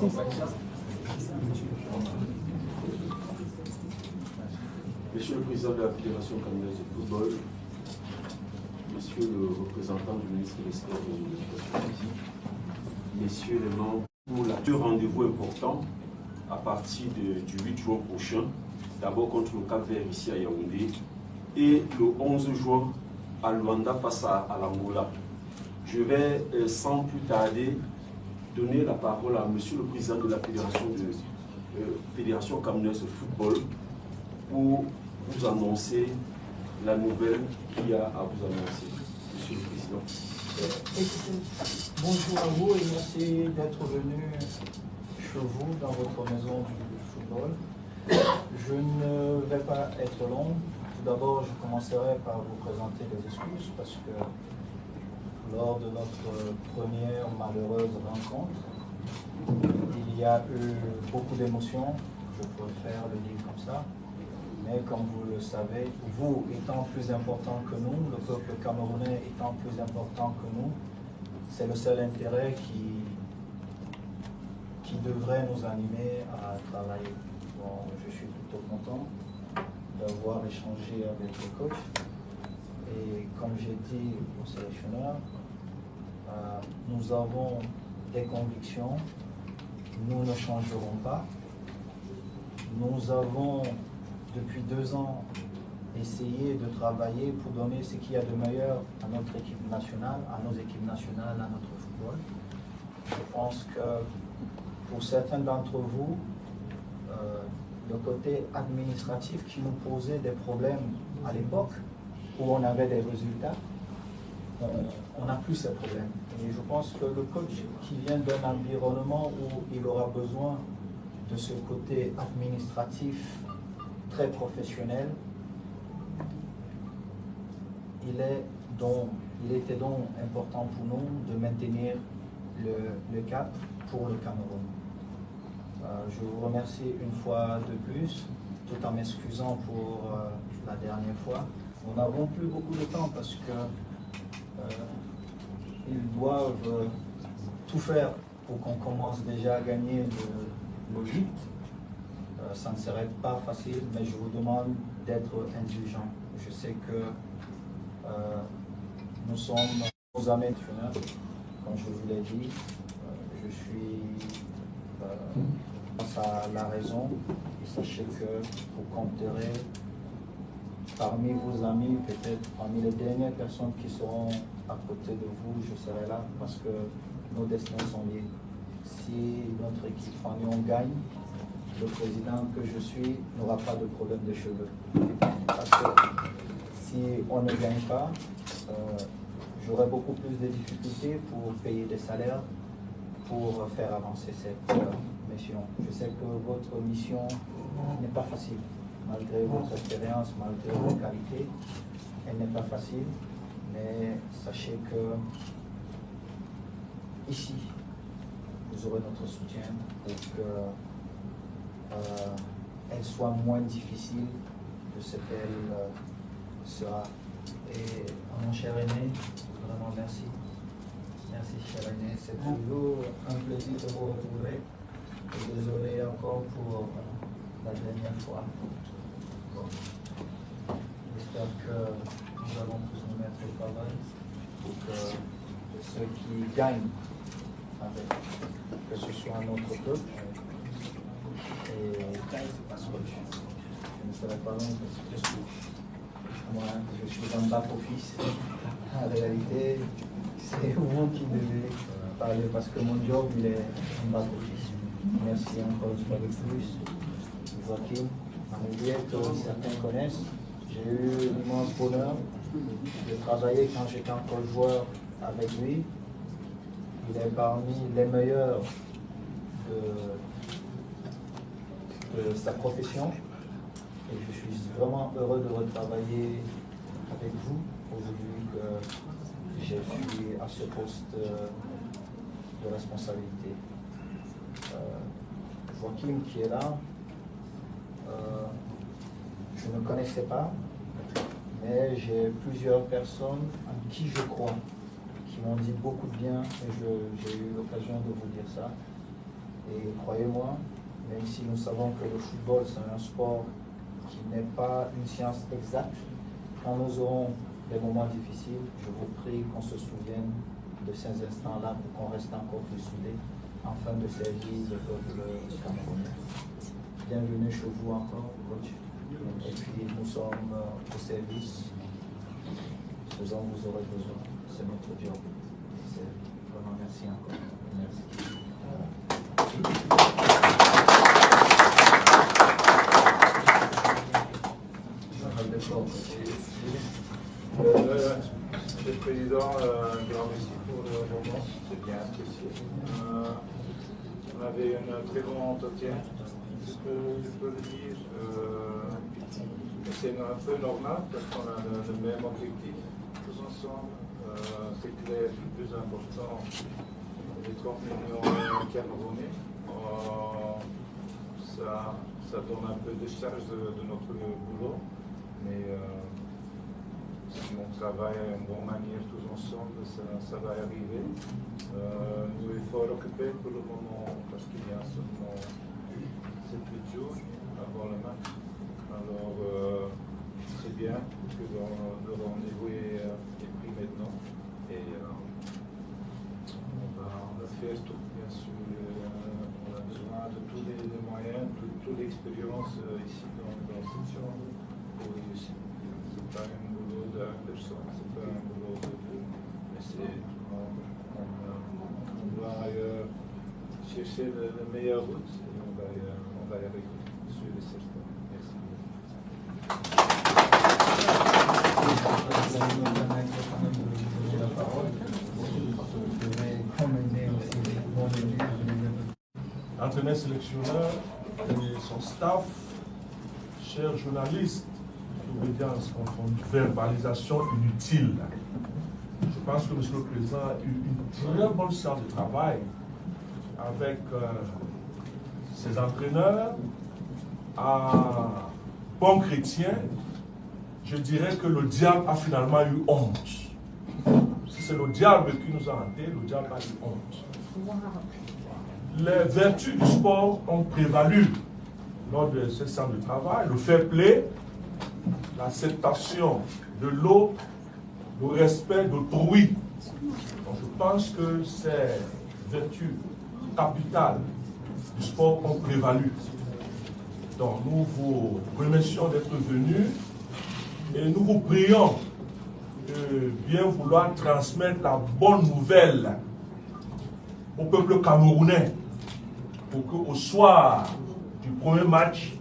Monsieur le Président de la Fédération camerounaise de football, Monsieur le représentant du ministre des Sports et de l'Éducation physique, Messieurs les membres, pour deux rendez-vous importants à partir du 8 juin prochain, d'abord contre le Cap-Vert ici à Yaoundé et le 11 juin à Luanda face à l'Angola. Je vais sans plus tarder donner la parole à Monsieur le Président de la Fédération camerounaise de football pour vous annoncer la nouvelle qu'il y a à vous annoncer. Monsieur le Président. Bonjour à vous et merci d'être venu chez vous dans votre maison du football. Je ne vais pas être long. Tout d'abord, je commencerai par vous présenter les excuses parce que lors de notre première malheureuse rencontre, il y a eu beaucoup d'émotions, je préfère le dire comme ça, mais comme vous le savez, vous étant plus important que nous, le peuple camerounais étant plus important que nous, c'est le seul intérêt qui devrait nous animer à travailler. Bon, je suis plutôt content d'avoir échangé avec le coach et comme j'ai dit au sélectionneur, nous avons des convictions, nous ne changerons pas. Nous avons depuis 2 ans essayé de travailler pour donner ce qu'il y a de meilleur à notre équipe nationale, à nos équipes nationales, à notre football. Je pense que pour certains d'entre vous, le côté administratif qui nous posait des problèmes à l'époque, où on avait des résultats, on n'a plus ces problèmes. Et je pense que le coach qui vient d'un environnement où il aura besoin de ce côté administratif très professionnel, il était donc important pour nous de maintenir le cap pour le Cameroun. Je vous remercie une fois de plus, tout en m'excusant pour la dernière fois. Nous n'avons plus beaucoup de temps parce que ils doivent tout faire pour qu'on commence déjà à gagner le 8. Ça ne serait pas facile, mais je vous demande d'être indulgents. Je sais que nous sommes nos amis, comme je vous l'ai dit. Je suis face à la raison. Et sachez que vous compterez parmi vos amis, peut-être parmi les dernières personnes qui seront à côté de vous, je serai là parce que nos destins sont liés. Si notre équipe Fanion gagne, le président que je suis n'aura pas de problème de cheveux. Parce que si on ne gagne pas, j'aurai beaucoup plus de difficultés pour payer des salaires, pour faire avancer cette mission. Je sais que votre mission n'est pas facile. Malgré votre expérience, malgré vos qualités, elle n'est pas facile, mais sachez que ici, vous aurez notre soutien pour qu'elle soit moins difficile de ce qu'elle sera. Et mon cher aîné, vraiment merci. Merci cher aîné, c'est toujours un plaisir de vous retrouver. Et désolé encore pour la dernière fois. J'espère que nous allons tous nous mettre au travail pour que ceux qui gagnent, que ce soit notre peuple, et je ne serai pas long parce que moi je suis un back-office. En réalité, c'est vous qui devez parler parce que mon job il est un back-office. Merci encore une fois de plus, Joachim. Olivier, que certains connaissent. J'ai eu l'immense bonheur de travailler quand j'étais encore joueur avec lui. Il est parmi les meilleurs de sa profession. Et je suis vraiment heureux de retravailler avec vous aujourd'hui que je suis à ce poste de responsabilité. Joachim qui est là, je ne connaissais pas, mais j'ai plusieurs personnes en qui je crois, qui m'ont dit beaucoup de bien et j'ai eu l'occasion de vous dire ça. Et croyez-moi, même si nous savons que le football c'est un sport qui n'est pas une science exacte, quand nous aurons des moments difficiles, je vous prie qu'on se souvienne de ces instants-là pour qu'on reste encore plus soudés afin de servir le peuple camerounais. Bienvenue chez vous encore, coach. Et puis nous sommes au service, ce dont vous aurez besoin. C'est notre job. Vraiment merci encore. Merci. Monsieur le Président, un grand merci pour le moment, c'est bien apprécié. On avait un très bon entretien, je peux le dire. C'est un peu normal parce qu'on a le même objectif tous ensemble. C'est clair, le plus important, les 30 millions camerounais. Ça donne un peu de charge de notre boulot, mais si on travaille à une bonne manière tous ensemble, ça va arriver. Nous sommes fort occupés pour le moment parce qu'il y a seulement 7-8 jours avant le match. Alors, c'est bien que le rendez-vous est pris maintenant. Et on va faire tout, bien sûr. On a besoin de tous les moyens, toute l'expérience ici dans cette chambre pour réussir. Ce n'est pas un boulot d'une personne, ce n'est pas un boulot de deux, mais on doit chercher la meilleure route et on va y arriver, sûr et certain. Merci. Entraîneur sélectionneur et son staff, chers journalistes, obédience confondue, verbalisation inutile. Je pense que M. le Président a eu une très bonne séance de travail avec ses entraîneurs. À bon chrétien, je dirais que le diable a finalement eu honte. Si c'est le diable qui nous a hantés, le diable a eu honte. Les vertus du sport ont prévalu lors de cette séance de travail. Le fair play, l'acceptation de l'autre, le respect d'autrui. Donc je pense que ces vertus capitales du sport ont prévalu. Donc nous vous remercions d'être venus et nous vous prions de bien vouloir transmettre la bonne nouvelle au peuple camerounais pour qu'au soir du premier match,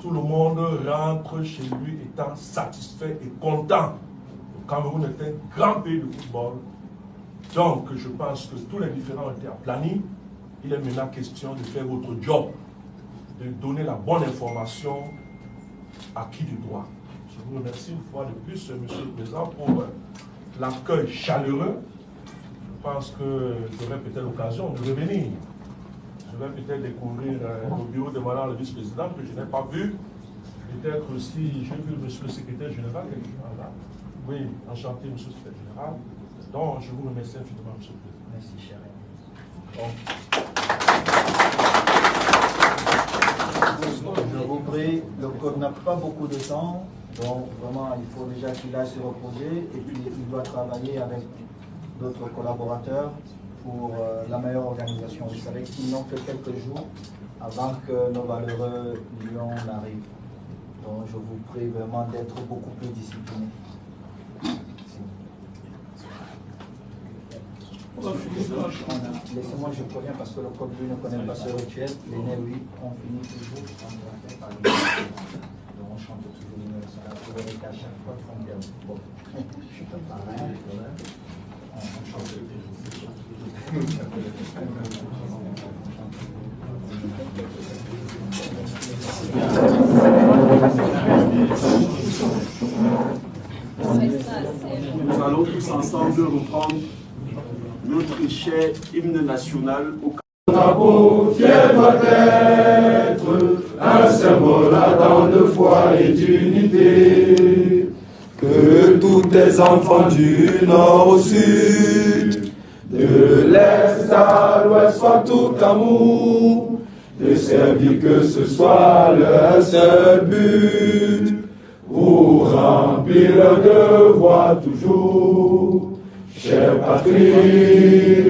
tout le monde rentre chez lui étant satisfait et content. Le Cameroun est un grand pays de football. Donc, je pense que tous les différends ont été aplanis. Il est maintenant question de faire votre job, de donner la bonne information à qui du droit. Je vous remercie une fois de plus, Monsieur le Président, pour l'accueil chaleureux. Je pense que j'aurai peut-être l'occasion de revenir. Je vais peut-être découvrir le bureau de Madame le vice-président que je n'ai pas vu. Peut-être aussi, j'ai vu Monsieur le secrétaire général quelque chose là. Oui, enchanté, Monsieur le secrétaire général. Donc, je vous remercie infiniment, Monsieur le Président. Merci, cher ami. Je vous prie, le code n'a pas beaucoup de temps, donc vraiment, il faut déjà qu'il aille se reposer et puis il doit travailler avec d'autres collaborateurs pour la meilleure organisation. Vous savez qu'ils n'ont que quelques jours avant que nos valeureux lions n'arrivent. Donc je vous prie vraiment d'être beaucoup plus disciplinés. Laissez-moi, je préviens parce que le code lui ne connaît pas ce rituel. Les nez, oui, on finit toujours par les donc on chante toujours les nez. Vous verrez qu'à chaque fois qu'on vient. Bon, je suis pas pareil. On chante toujours. Nous allons tous ensemble reprendre notre cher hymne national au drapeau fier doit être un symbole ardent de foi et d'unité. Que tous tes enfants du nord au sud de l'est à l'ouest, partout amour, de servir que ce soit leur seul but, pour remplir leur devoir toujours. Chère patrie,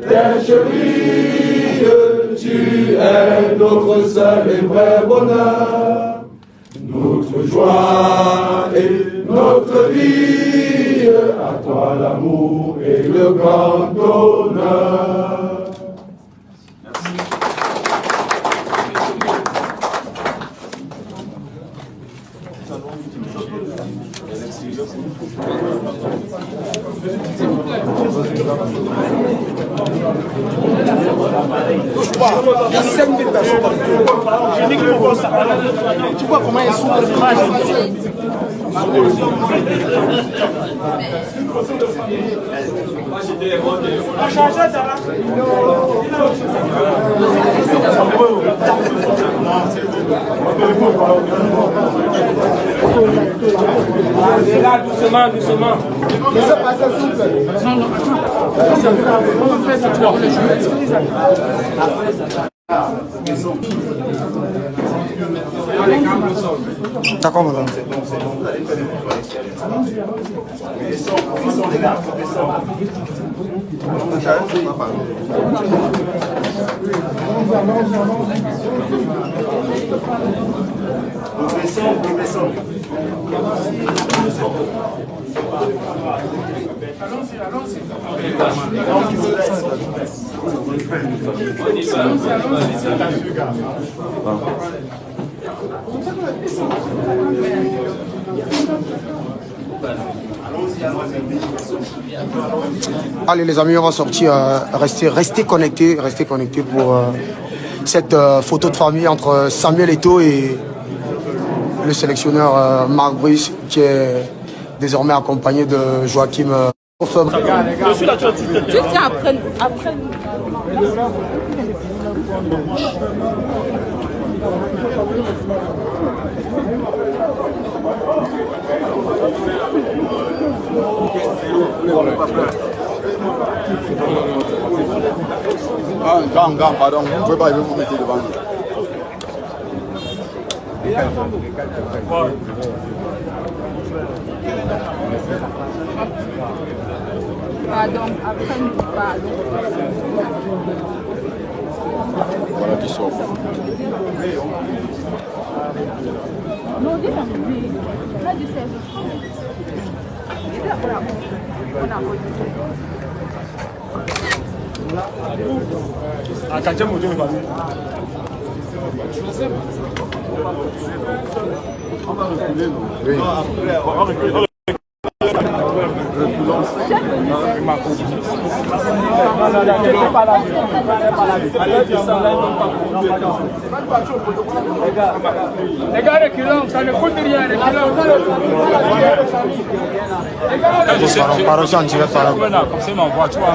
terre chérie, tu es notre seul et vrai bonheur, notre joie et notre vie, à toi l'amour et le grand honneur. Il y a 5000 personnes par tu vois comment ils sont l'image. Là, doucement, doucement. Laissez passer s'il vous plaît. Non, non, attends. On fait ça, tu vas les jouer. D'accord, madame. Allez les amis, on va sortir, restez connectés pour cette photo de famille entre Samuel Eto'o et le sélectionneur Marc Brice qui est désormais accompagné de Joachim. Je suis là, tu tiens après. Ah, gang, pardon, vous ne pouvez pas vous mettre devant nous. Pardon, après nous, pardon. Voilà qui sort. Non, dis pas, là, du 16. Ah, quand mon Dieu, va On va reculer, non? Oui. Les gars, reculons, ça ne coûte rien, reculons. Par aussi en direct, par là. Comme ça, il m'envoie, tu vois.